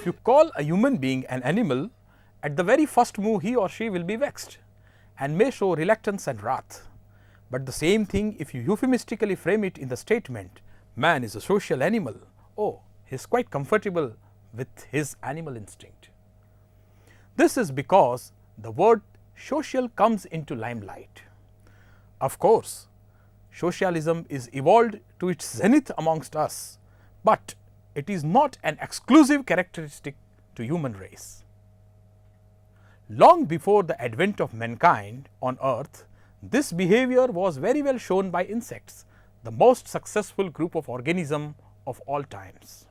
If you call a human being an animal, at the very first move he or she will be vexed and may show reluctance and wrath. But the same thing if you euphemistically frame it in the statement, man is a social animal, oh, he is quite comfortable with his animal instinct. This is because the word social comes into limelight. Of course, socialism is evolved to its zenith amongst us, but it is not an exclusive characteristic to human race. Long before the advent of mankind on earth, this behavior was very well shown by insects, the most successful group of organisms of all times.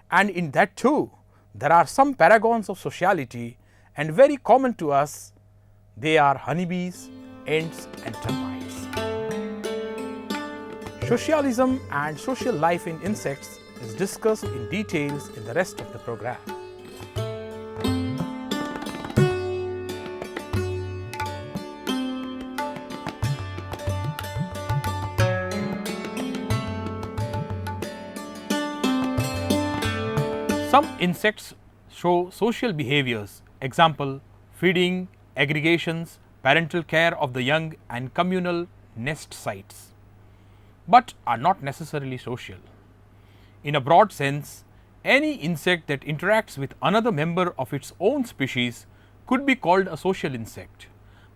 And in that too, there are some paragons of sociality, and very common to us, they are honeybees, ants and termites. Socialism and social life in insects is discussed in details in the rest of the program. Some insects show social behaviors, example feeding, aggregations, parental care of the young and communal nest sites, but are not necessarily social. In a broad sense, any insect that interacts with another member of its own species could be called a social insect,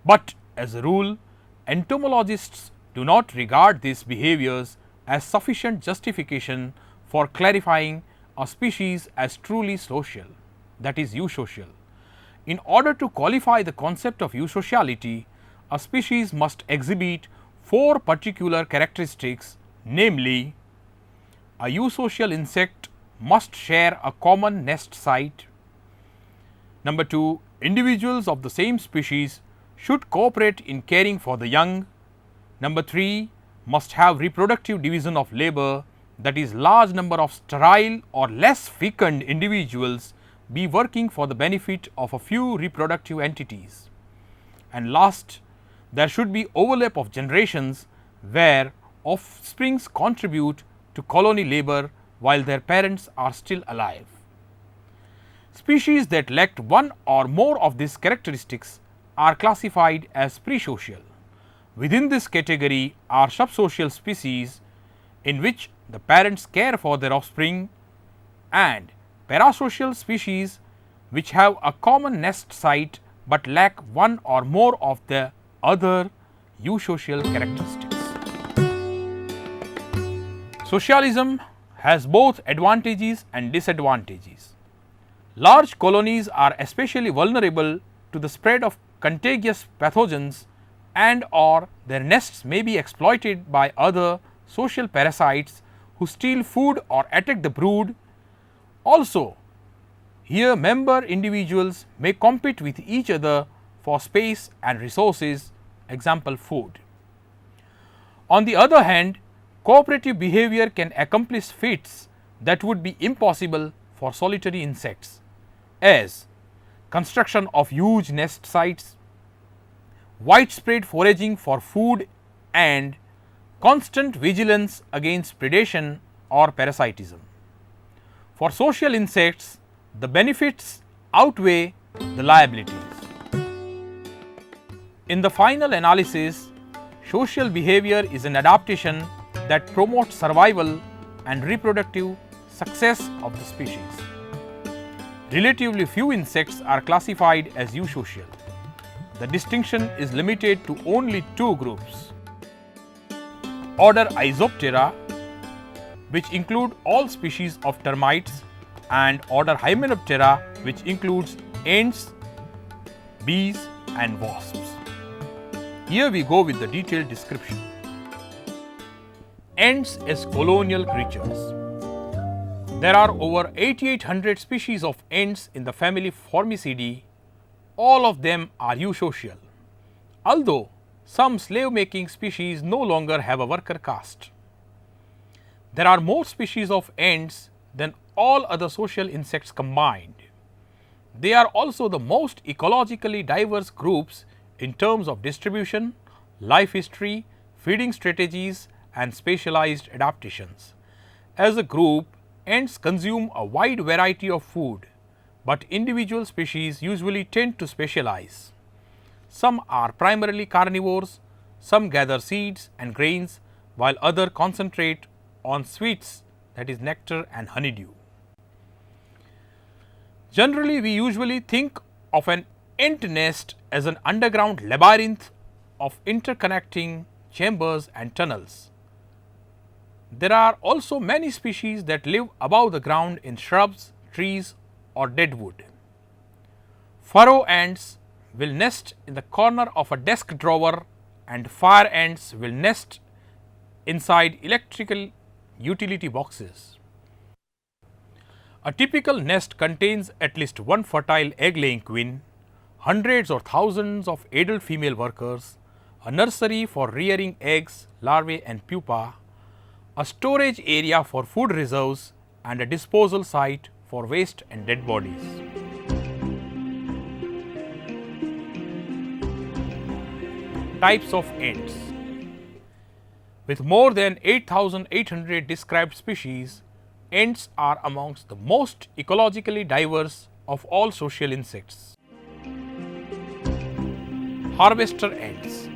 but as a rule, entomologists do not regard these behaviors as sufficient justification for clarifying a species as truly social, that is eusocial. In order to qualify the concept of eusociality, a species must exhibit 4 particular characteristics, namely, a eusocial insect must share a common nest site. Number 2, individuals of the same species should cooperate in caring for the young. Number 3, must have reproductive division of labor, that is, large number of sterile or less fecund individuals be working for the benefit of a few reproductive entities. And last, there should be overlap of generations where offsprings contribute to colony labor while their parents are still alive. Species that lacked one or more of these characteristics are classified as presocial. Within this category are subsocial species in which the parents care for their offspring, and parasocial species which have a common nest site but lack one or more of the other eusocial characteristics. Socialism has both advantages and disadvantages. Large colonies are especially vulnerable to the spread of contagious pathogens, and or their nests may be exploited by other social parasites who steal food or attack the brood. Also, here member individuals may compete with each other for space and resources, example food. On the other hand, cooperative behavior can accomplish feats that would be impossible for solitary insects, as construction of huge nest sites, widespread foraging for food and constant vigilance against predation or parasitism. For social insects, the benefits outweigh the liabilities. In the final analysis, social behavior is an adaptation that promotes survival and reproductive success of the species. Relatively few insects are classified as eusocial. The distinction is limited to only 2 groups. Order Isoptera, which include all species of termites, and order Hymenoptera, which includes ants, bees and wasps. Here we go with the detailed description. Ants as colonial creatures. There are over 8800 species of ants in the family Formicidae. All of them are eusocial, although some slave-making species no longer have a worker caste. There are more species of ants than all other social insects combined. They are also the most ecologically diverse groups in terms of distribution, life history, feeding strategies and specialized adaptations. As a group, ants consume a wide variety of food but individual species usually tend to specialize. Some are primarily carnivores, some gather seeds and grains, while others concentrate on sweets, that is nectar and honeydew. Generally, we usually think of an ant nest as an underground labyrinth of interconnecting chambers and tunnels. There are also many species that live above the ground in shrubs, trees or dead wood. Furrow ants will nest in the corner of a desk drawer, and fire ants will nest inside electrical utility boxes. A typical nest contains at least one fertile egg-laying queen, hundreds or thousands of adult female workers, a nursery for rearing eggs, larvae and pupa, a storage area for food reserves, and a disposal site for waste and dead bodies. Types of ants. With more than 8,800 described species, ants are amongst the most ecologically diverse of all social insects. Harvester ants.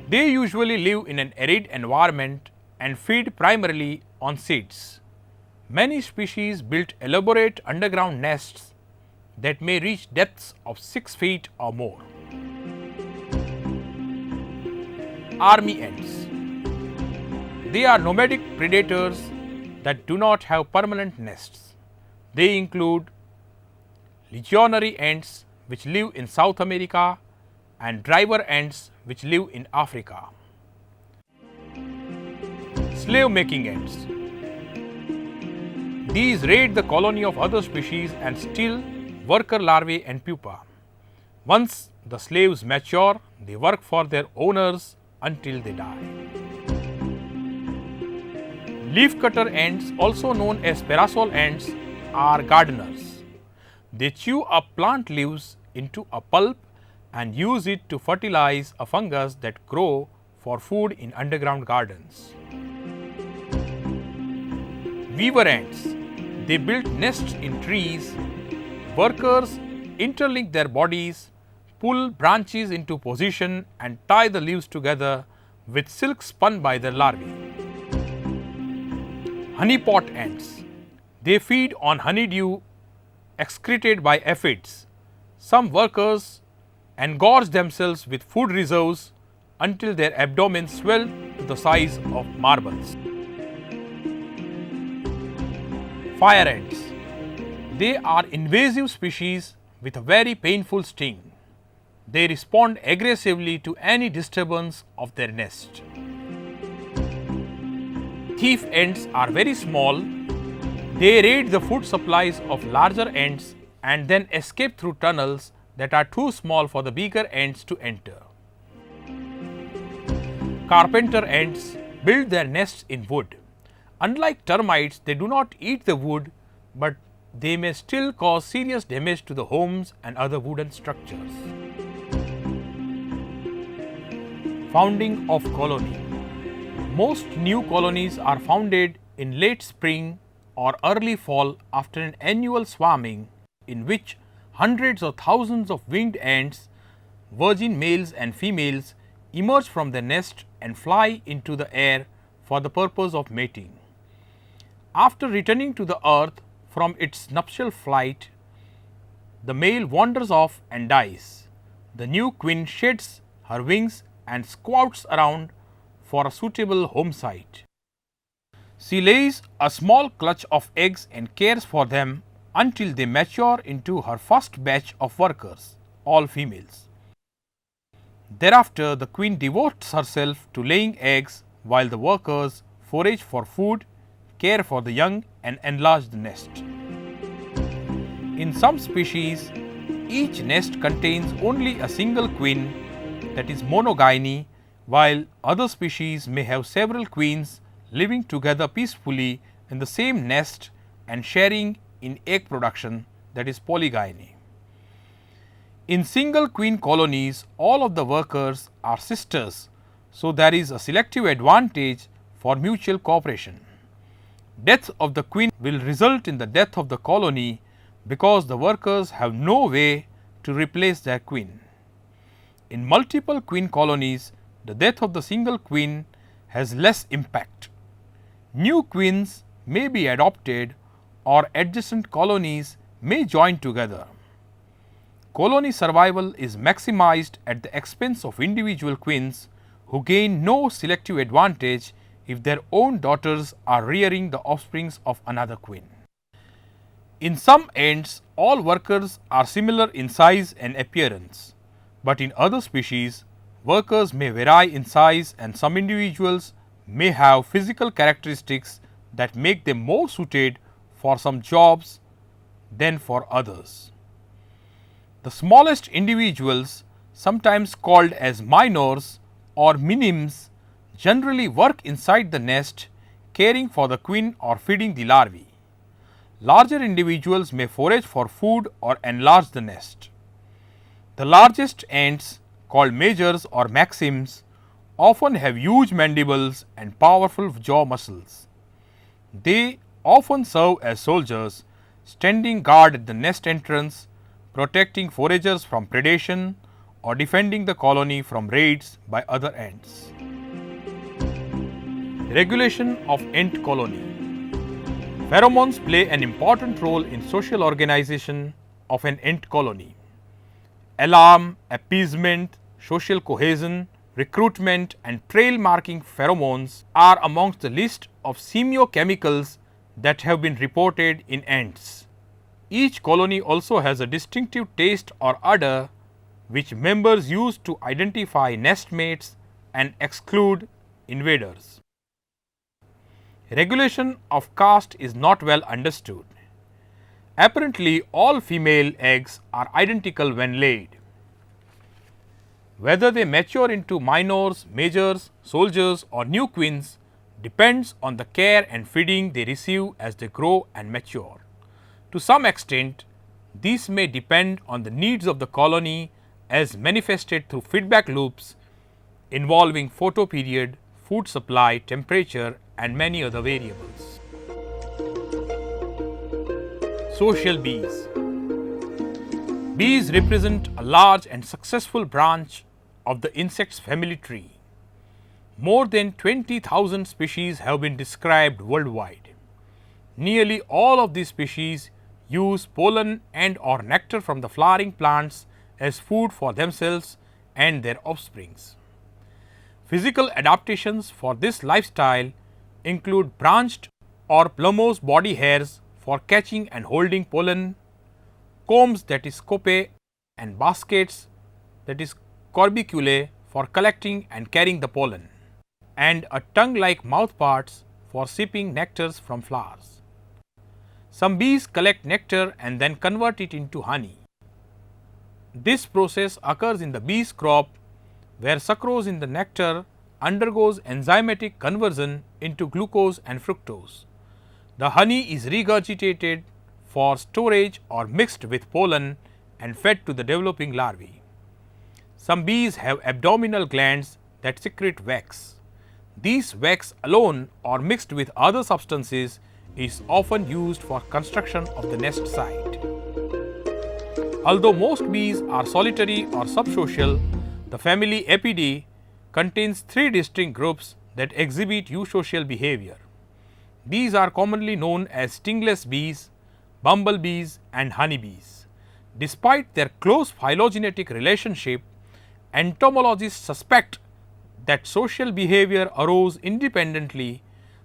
They usually live in an arid environment and feed primarily on seeds. Many species build elaborate underground nests that may reach depths of 6 feet or more. Army ants. They are nomadic predators that do not have permanent nests. They include legionary ants, which live in South America, and driver ants, which live in Africa. Slave making ants. These raid the colony of other species and steal worker larvae and pupa. Once the slaves mature, they work for their owners until they die. Leafcutter ants, also known as parasol ants, are gardeners. They chew up plant leaves into a pulp and use it to fertilize a fungus that grow for food in underground gardens. Weaver ants. They build nests in trees. Workers interlink their bodies, pull branches into position and tie the leaves together with silk spun by their larvae. Honeypot ants. They feed on honeydew excreted by aphids. Some workers engorge themselves with food reserves until their abdomens swell to the size of marbles. Fire ants. They are invasive species with a very painful sting. They respond aggressively to any disturbance of their nest. Thief ants are very small. They raid the food supplies of larger ants and then escape through tunnels that are too small for the bigger ants to enter. Carpenter ants build their nests in wood. Unlike termites, they do not eat the wood, but they may still cause serious damage to the homes and other wooden structures. Founding of colony. Most new colonies are founded in late spring or early fall after an annual swarming in which hundreds or thousands of winged ants, virgin males and females, emerge from the nest and fly into the air for the purpose of mating. After returning to the earth from its nuptial flight, the male wanders off and dies. The new queen sheds her wings and squats around for a suitable home site. She lays a small clutch of eggs and cares for them until they mature into her first batch of workers, all females. Thereafter, the queen devotes herself to laying eggs while the workers forage for food, care for the young and enlarge the nest. In some species, each nest contains only a single queen, that is monogyny, while other species may have several queens living together peacefully in the same nest and sharing in egg production, that is polygyny. In single queen colonies, all of the workers are sisters, so there is a selective advantage for mutual cooperation. Death of the queen will result in the death of the colony because the workers have no way to replace their queen. In multiple queen colonies, the death of the single queen has less impact. New queens may be adopted or adjacent colonies may join together. Colony survival is maximized at the expense of individual queens who gain no selective advantage if their own daughters are rearing the offsprings of another queen. In some ants, all workers are similar in size and appearance, but in other species, workers may vary in size and some individuals may have physical characteristics that make them more suited for some jobs than for others. The smallest individuals, sometimes called as minors or minims, generally work inside the nest, caring for the queen or feeding the larvae. Larger individuals may forage for food or enlarge the nest. The largest ants, called majors or maxims, often have huge mandibles and powerful jaw muscles. They often serve as soldiers, standing guard at the nest entrance, protecting foragers from predation or defending the colony from raids by other ants. Regulation of ant colony. Pheromones play an important role in social organization of an ant colony. Alarm, appeasement, social cohesion, recruitment and trail marking pheromones are amongst the list of semiochemicals that have been reported in ants. Each colony also has a distinctive taste or odor which members use to identify nestmates and exclude invaders. Regulation of caste is not well understood. Apparently, all female eggs are identical when laid. Whether they mature into minors, majors, soldiers or new queens depends on the care and feeding they receive as they grow and mature. To some extent, these may depend on the needs of the colony as manifested through feedback loops involving photoperiod, food supply, temperature and many other variables. Social bees. Bees represent a large and successful branch of the insects family tree. More than 20,000 species have been described worldwide. Nearly all of these species use pollen and or nectar from the flowering plants as food for themselves and their offsprings. Physical adaptations for this lifestyle include branched or plumose body hairs for catching and holding pollen, combs that is copae and baskets that is corbiculae for collecting and carrying the pollen, and a tongue-like mouthparts for sipping nectars from flowers. Some bees collect nectar and then convert it into honey. This process occurs in the bee's crop where sucrose in the nectar undergoes enzymatic conversion into glucose and fructose. The honey is regurgitated for storage or mixed with pollen and fed to the developing larvae. Some bees have abdominal glands that secrete wax. These wax alone or mixed with other substances is often used for construction of the nest site. Although most bees are solitary or subsocial, the family Apidae contains 3 distinct groups that exhibit eusocial behavior. These are commonly known as stingless bees, bumblebees and honeybees. Despite their close phylogenetic relationship, entomologists suspect that social behavior arose independently,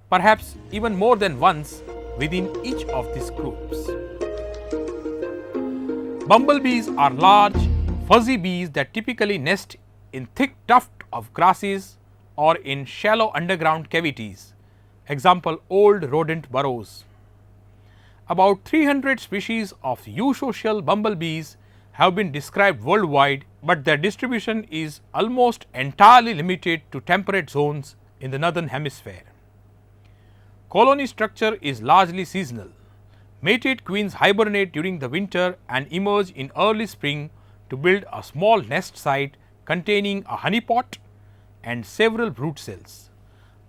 perhaps even more than once within each of these groups. Bumblebees are large, fuzzy bees that typically nest in thick tuft of grasses or in shallow underground cavities, example old rodent burrows. About 300 species of eusocial bumblebees have been described worldwide, but their distribution is almost entirely limited to temperate zones in the northern hemisphere. Colony structure is largely seasonal. Mated queens hibernate during the winter and emerge in early spring to build a small nest site containing a honey pot and several brood cells.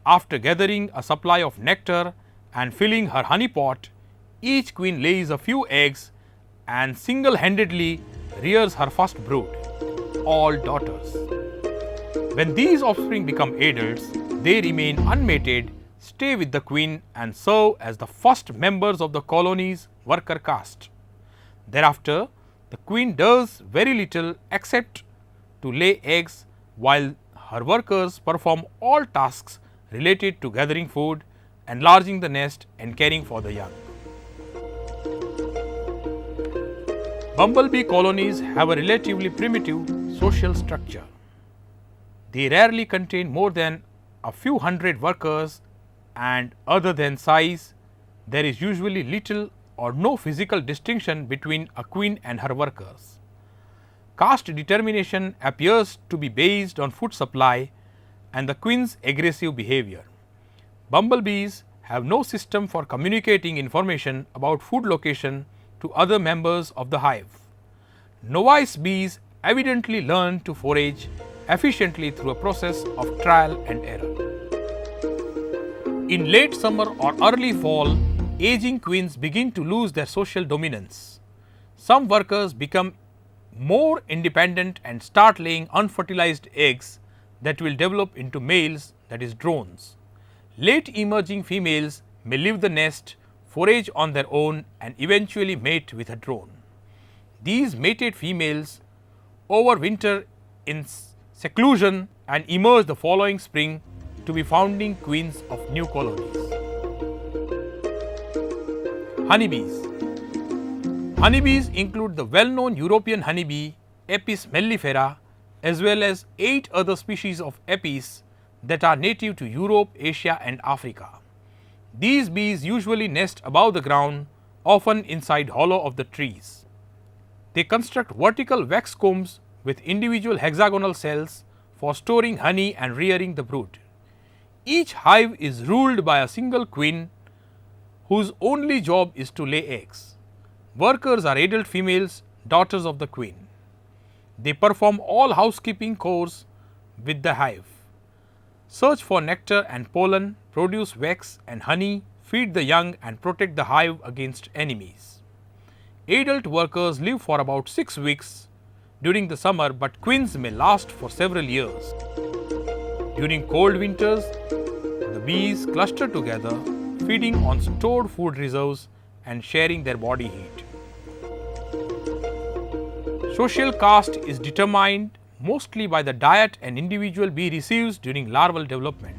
After gathering a supply of nectar and filling her honey pot, each queen lays a few eggs and single-handedly rears her first brood, all daughters. When these offspring become adults, they remain unmated, stay with the queen and serve as the first members of the colony's worker caste. Thereafter, the queen does very little except to lay eggs while her workers perform all tasks related to gathering food, enlarging the nest and caring for the young. Bumblebee colonies have a relatively primitive social structure. They rarely contain more than a few hundred workers, and other than size, there is usually little or no physical distinction between a queen and her workers. Caste determination appears to be based on food supply and the queen's aggressive behavior. Bumblebees have no system for communicating information about food location to other members of the hive. Novice bees evidently learn to forage efficiently through a process of trial and error. In late summer or early fall, aging queens begin to lose their social dominance. Some workers become more independent and start laying unfertilized eggs that will develop into males, that is drones. Late emerging females may leave the nest, forage on their own and eventually mate with a drone. These mated females overwinter in seclusion and emerge the following spring to be founding queens of new colonies. Honeybees. Honeybees include the well-known European honeybee Apis mellifera as well as 8 other species of apis that are native to Europe, Asia and Africa. These bees usually nest above the ground, often inside hollow of the trees. They construct vertical wax combs with individual hexagonal cells for storing honey and rearing the brood. Each hive is ruled by a single queen whose only job is to lay eggs. Workers are adult females, daughters of the queen. They perform all housekeeping chores with the hive, search for nectar and pollen, produce wax and honey, feed the young and protect the hive against enemies. Adult workers live for about 6 weeks during the summer, but queens may last for several years. During cold winters, the bees cluster together, feeding on stored food reserves and sharing their body heat. Social caste is determined mostly by the diet an individual bee receives during larval development.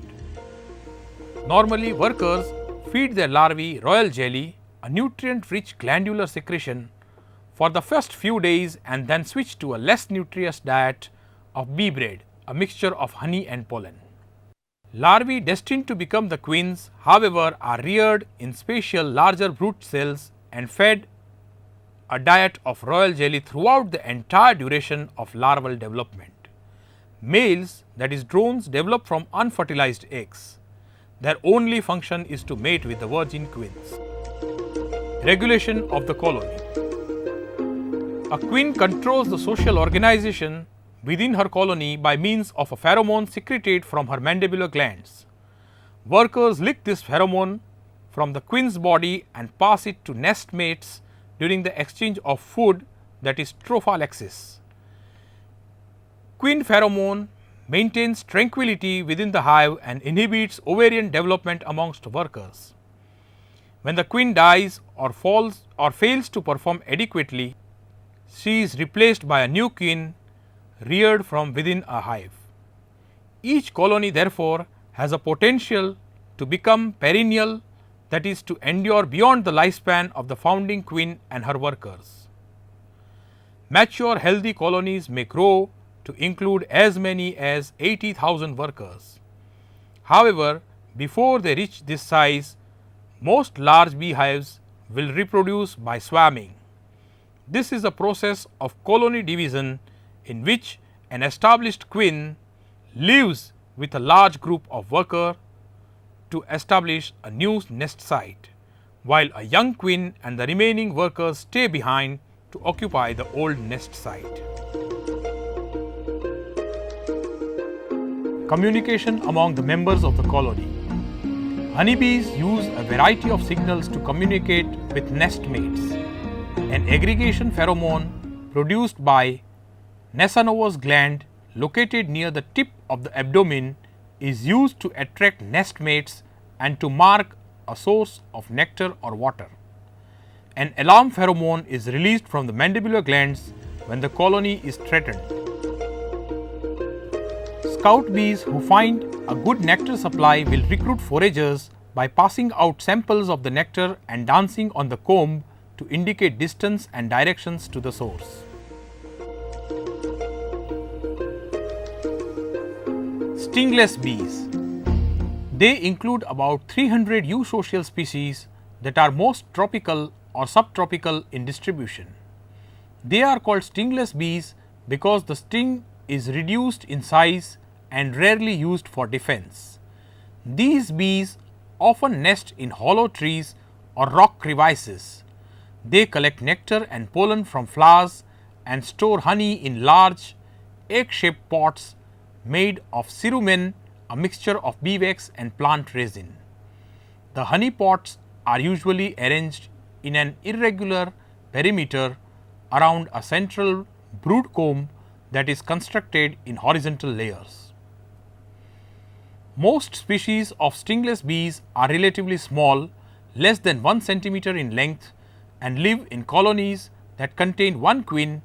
Normally, workers feed their larvae royal jelly, a nutrient-rich glandular secretion, for the first few days and then switch to a less nutritious diet of bee bread, a mixture of honey and pollen. Larvae destined to become the queens, however, are reared in spatial larger brood cells and fed a diet of royal jelly throughout the entire duration of larval development. Males, that is drones, develop from unfertilized eggs. Their only function is to mate with the virgin queens. Regulation of the colony. A queen controls the social organization within her colony by means of a pheromone secreted from her mandibular glands. Workers lick this pheromone from the queen's body and pass it to nest mates during the exchange of food, that is trophalexis. Queen pheromone maintains tranquility within the hive and inhibits ovarian development amongst workers. When the queen dies or falls or fails to perform adequately, she is replaced by a new queen reared from within a hive. Each colony therefore has a potential to become perennial, that is to endure beyond the lifespan of the founding queen and her workers. Mature healthy colonies may grow to include as many as 80,000 workers. However, before they reach this size, most large beehives will reproduce by swarming. This is a process of colony division in which an established queen lives with a large group of workers to establish a new nest site, while a young queen and the remaining workers stay behind to occupy the old nest site. Communication among the members of the colony. Honeybees use a variety of signals to communicate with nest mates. an aggregation pheromone produced by Nesanova's gland located near the tip of the abdomen is used to attract nest mates and to mark a source of nectar or water. An alarm pheromone is released from the mandibular glands when the colony is threatened. Scout bees who find a good nectar supply will recruit foragers by passing out samples of the nectar and dancing on the comb to indicate distance and directions to the source. Stingless bees. They include about 300 eusocial species that are most tropical or subtropical in distribution. They are called stingless bees because the sting is reduced in size and rarely used for defense. These bees often nest in hollow trees or rock crevices. They collect nectar and pollen from flowers and store honey in large egg-shaped pots made of cerumen, a mixture of beeswax and plant resin. The honey pots are usually arranged in an irregular perimeter around a central brood comb that is constructed in horizontal layers. Most species of stingless bees are relatively small, less than 1 centimeter in length, and live in colonies that contain one queen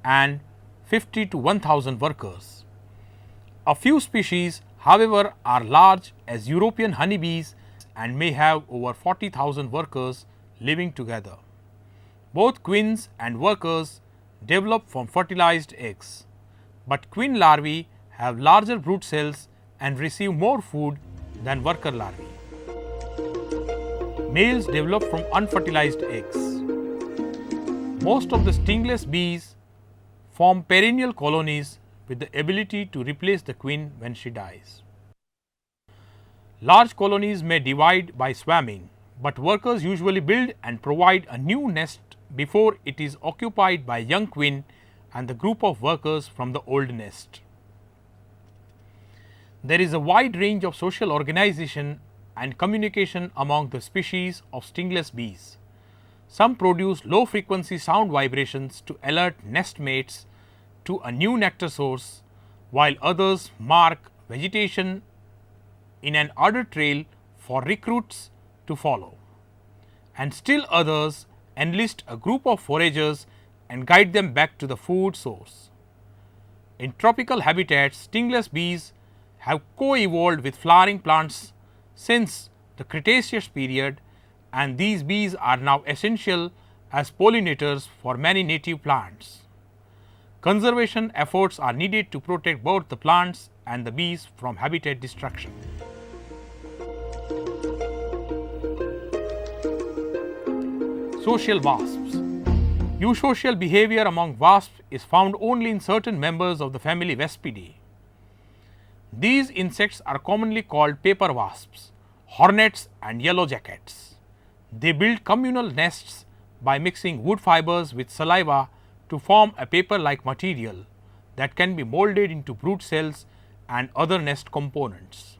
and 50 to 1000 workers. A few species, however, are large as European honeybees and may have over 40,000 workers living together. Both queens and workers develop from fertilized eggs, but queen larvae have larger brood cells and receive more food than worker larvae. Males develop from unfertilized eggs. Most of the stingless bees form perennial colonies with the ability to replace the queen when she dies. Large colonies may divide by swarming, but workers usually build and provide a new nest before it is occupied by young queen and the group of workers from the old nest. There is a wide range of social organization and communication among the species of stingless bees. Some produce low frequency sound vibrations to alert nest mates to a new nectar source, while others mark vegetation in an order trail for recruits to follow, and still others enlist a group of foragers and guide them back to the food source. In tropical habitats, stingless bees have co-evolved with flowering plants since the Cretaceous period, and these bees are now essential as pollinators for many native plants. Conservation efforts are needed to protect both the plants and the bees from habitat destruction. Social wasps. Eusocial behavior among wasps is found only in certain members of the family Vespidae. These insects are commonly called paper wasps, hornets and yellow jackets. They build communal nests by mixing wood fibers with saliva to form a paper-like material that can be molded into brood cells and other nest components.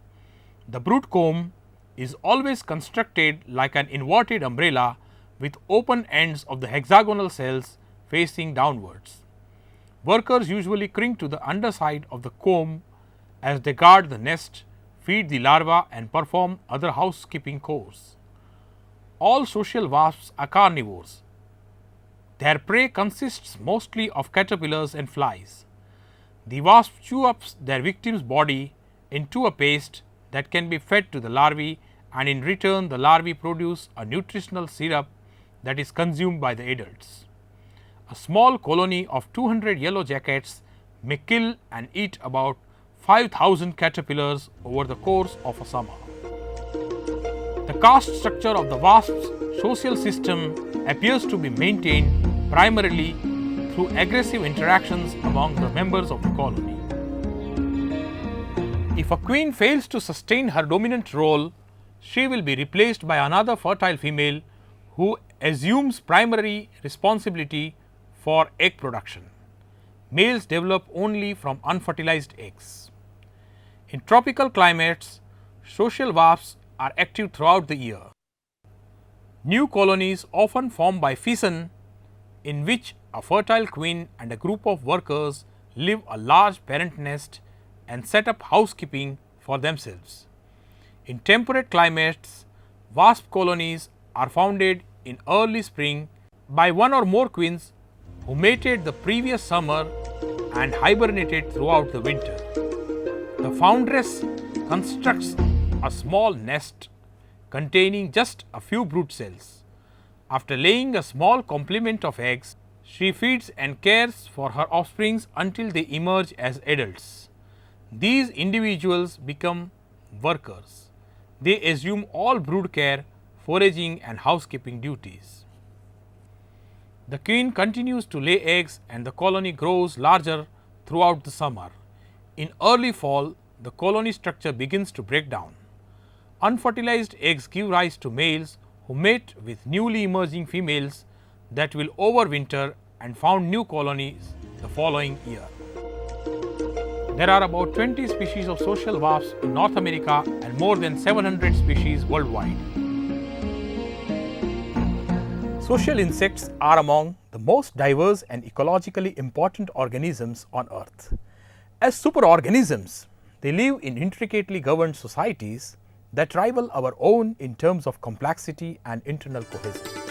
The brood comb is always constructed like an inverted umbrella with open ends of the hexagonal cells facing downwards. Workers usually cling to the underside of the comb as they guard the nest, feed the larvae and perform other housekeeping chores. All social wasps are carnivores. Their prey consists mostly of caterpillars and flies. The wasp chew up their victim's body into a paste that can be fed to the larvae, and in return the larvae produce a nutritional syrup that is consumed by the adults. A small colony of 200 yellow jackets may kill and eat about 5,000 caterpillars over the course of a summer. The caste structure of the wasp's social system appears to be maintained primarily through aggressive interactions among the members of the colony. If a queen fails to sustain her dominant role, she will be replaced by another fertile female who assumes primary responsibility for egg production. Males develop only from unfertilized eggs. In tropical climates, social wasps are active throughout the year. New colonies often formed by fission in which a fertile queen and a group of workers live a large parent nest and set up housekeeping for themselves. In temperate climates, wasp colonies are founded in early spring by one or more queens who mated the previous summer and hibernated throughout the winter. The foundress constructs a small nest containing just a few brood cells. After laying a small complement of eggs, she feeds and cares for her offspring until they emerge as adults. These individuals become workers. They assume all brood care, foraging and housekeeping duties. The queen continues to lay eggs and the colony grows larger throughout the summer. In early fall, the colony structure begins to break down. Unfertilized eggs give rise to males who mate with newly emerging females that will overwinter and found new colonies the following year. There are about 20 species of social wasps in North America and more than 700 species worldwide. Social insects are among the most diverse and ecologically important organisms on Earth. As superorganisms, they live in intricately governed societies that rival our own in terms of complexity and internal cohesion.